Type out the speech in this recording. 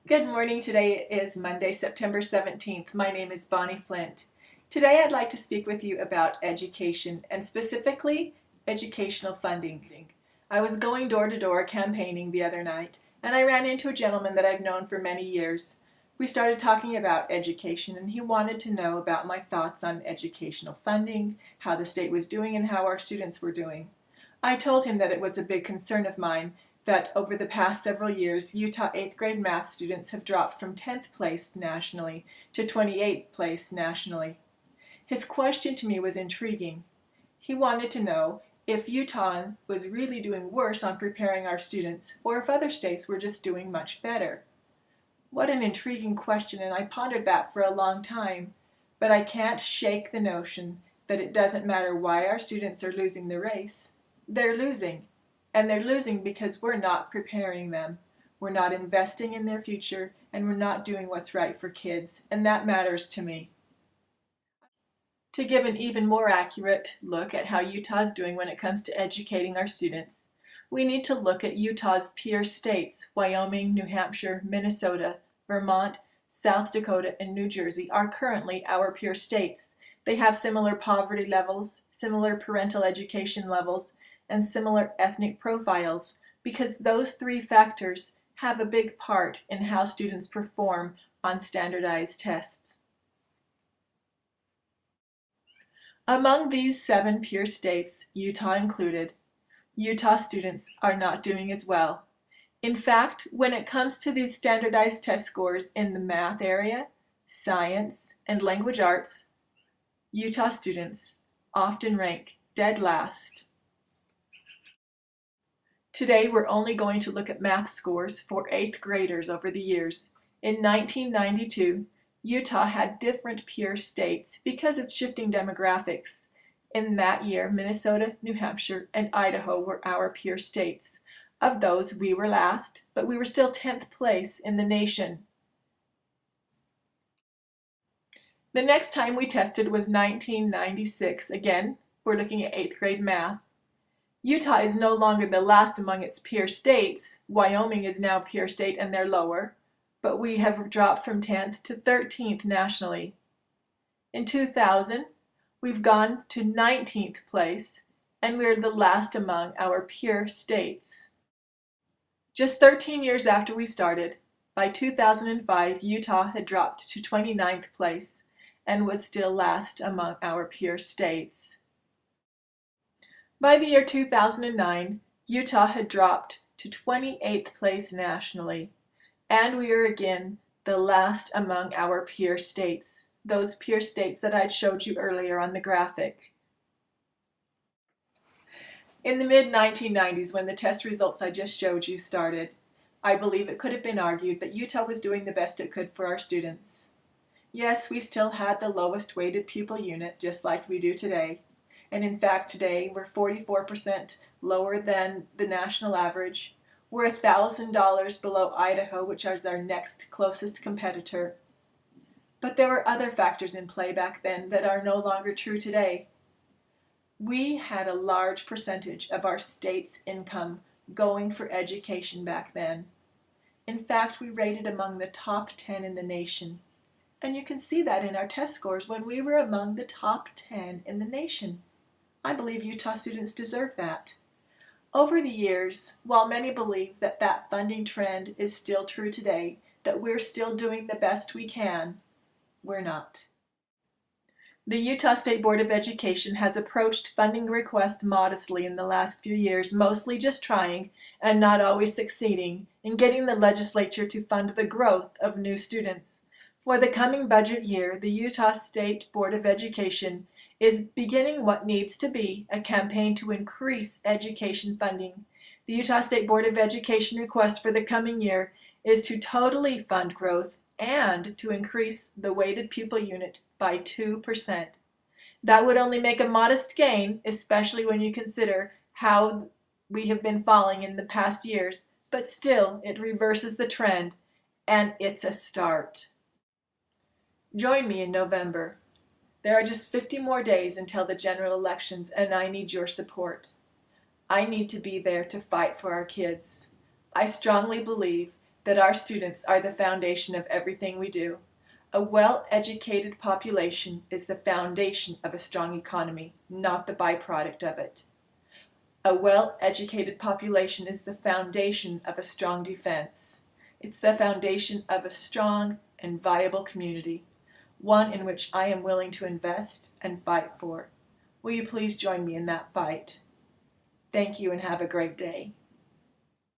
Good morning. Today is Monday, September 17th. My name is Bonnie Flint. Today I'd like to speak with you about education and specifically educational funding. I was going door to door campaigning the other night and I ran into a gentleman that I've known for many years. We started talking about education and he wanted to know about my thoughts on educational funding, how the state was doing and how our students were doing. I told him that it was a big concern of mine that over the past several years, Utah 8th grade math students have dropped from 10th place nationally to 28th place nationally. His question to me was intriguing. He wanted to know if Utah was really doing worse on preparing our students or if other states were just doing much better. What an intriguing question, and I pondered that for a long time, but I can't shake the notion that it doesn't matter why our students are losing the race. They're losing. And they're losing because we're not preparing them. We're not investing in their future, and we're not doing what's right for kids, and that matters to me. To give an even more accurate look at how Utah's doing when it comes to educating our students, we need to look at Utah's peer states. Wyoming, New Hampshire, Minnesota, Vermont, South Dakota, and New Jersey are currently our peer states. They have similar poverty levels, similar parental education levels, and similar ethnic profiles, because those three factors have a big part in how students perform on standardized tests. Among these 7 peer states, Utah included, Utah students are not doing as well. In fact, when it comes to these standardized test scores in the math area, science, and language arts, Utah students often rank dead last. Today we're only going to look at math scores for 8th graders over the years. In 1992, Utah had different peer states because of shifting demographics. In that year, Minnesota, New Hampshire, and Idaho were our peer states. Of those, we were last, but we were still 10th place in the nation. The next time we tested was 1996. Again, we're looking at 8th grade math. Utah is no longer the last among its peer states. Wyoming is now peer state and they're lower, but we have dropped from 10th to 13th nationally. In 2000, we've gone to 19th place and we're the last among our peer states. Just 13 years after we started, by 2005, Utah had dropped to 29th place and was still last among our peer states. By the year 2009, Utah had dropped to 28th place nationally, and we are again the last among our peer states, those peer states that I'd showed you earlier on the graphic. In the mid-1990s, when the test results I just showed you started, I believe it could have been argued that Utah was doing the best it could for our students. Yes, we still had the lowest weighted pupil unit, just like we do today. And in fact, today we're 44% lower than the national average. We're $1,000 below Idaho, which is our next closest competitor. But there were other factors in play back then that are no longer true today. We had a large percentage of our state's income going for education back then. In fact, we rated among the top 10 in the nation. And you can see that in our test scores when we were among the top 10 in the nation. I believe Utah students deserve that. Over the years, while many believe that that funding trend is still true today, that we're still doing the best we can, we're not. The Utah State Board of Education has approached funding requests modestly in the last few years, mostly just trying, and not always succeeding, in getting the legislature to fund the growth of new students. For the coming budget year, the Utah State Board of Education is beginning what needs to be a campaign to increase education funding. The Utah State Board of Education request for the coming year is to totally fund growth and to increase the weighted pupil unit by 2%. That would only make a modest gain, especially when you consider how we have been falling in the past years, but still it reverses the trend, and it's a start. Join me in November. There are just 50 more days until the general elections, and I need your support. I need to be there to fight for our kids. I strongly believe that our students are the foundation of everything we do. A well-educated population is the foundation of a strong economy, not the byproduct of it. A well-educated population is the foundation of a strong defense. It's the foundation of a strong and viable community, one in which I am willing to invest and fight for. Will you please join me in that fight? Thank you and have a great day.